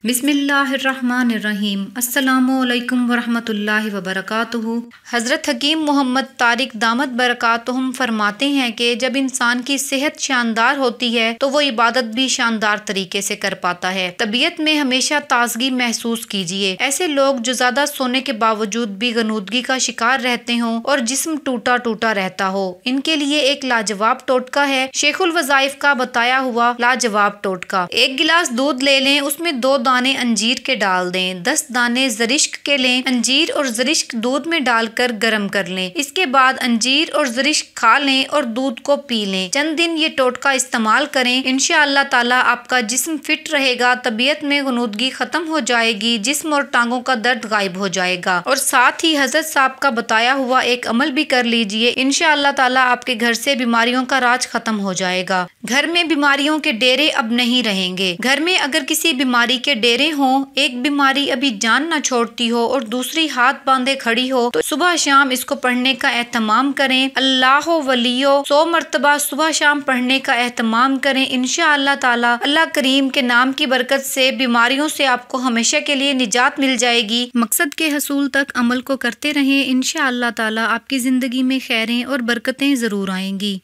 बिस्मिल्लाहिर्रहमानिर्रहीम। अस्सलामु अलैकुम वरहमतुल्लाहि वबरकातुहू। हज़रत हकीम मोहम्मद तारिक दामत बरकातुहुम फरमाते हैं कि जब इंसान की सेहत शानदार होती है तो वो इबादत भी शानदार तरीके से कर पाता है। तबीयत में हमेशा ताजगी महसूस कीजिए। ऐसे लोग जो ज्यादा सोने के बावजूद भी गनूदगी का शिकार रहते हों और जिस्म टूटा टूटा रहता हो, इनके लिए एक लाजवाब टोटका है, शेखुल वज़ाइफ का बताया हुआ लाजवाब टोटका। एक गिलास दूध ले लें, उसमें 2 दाने अंजीर के डाल दें, 10 दाने ज़रिश्क के लें। अंजीर और ज़रिश्क दूध में डालकर गर्म कर लें। इसके बाद अंजीर और ज़रिश्क खा लें और दूध को पी लें। चंद दिन ये टोटका इस्तेमाल करें, इंशाअल्लाह ताला आपका जिस्म फिट रहेगा, तबीयत में गनूदगी खत्म हो जाएगी, जिस्म और टांगों का दर्द गायब हो जाएगा। और साथ ही हजरत साहब का बताया हुआ एक अमल भी कर लीजिए, इंशाअल्लाह ताला आपके घर से बीमारियों का राज खत्म हो जाएगा। घर में बीमारियों के डेरे अब नहीं रहेंगे। घर में अगर किसी बीमारी के डेरे हों, एक बीमारी अभी जान न छोड़ती हो और दूसरी हाथ बांधे खड़ी हो, तो सुबह शाम इसको पढ़ने का एहतमाम करें। अल्लाह वलियो 100 मरतबा सुबह शाम पढ़ने का एहतमाम करें। इंशाअल्लाह ताला अल्लाह करीम के नाम की बरकत से बीमारियों से आपको हमेशा के लिए निजात मिल जाएगी। मकसद के हसूल तक अमल को करते रहें, इंशाअल्लाह ताला आपकी जिंदगी में खैरें और बरकतें जरूर आएंगी।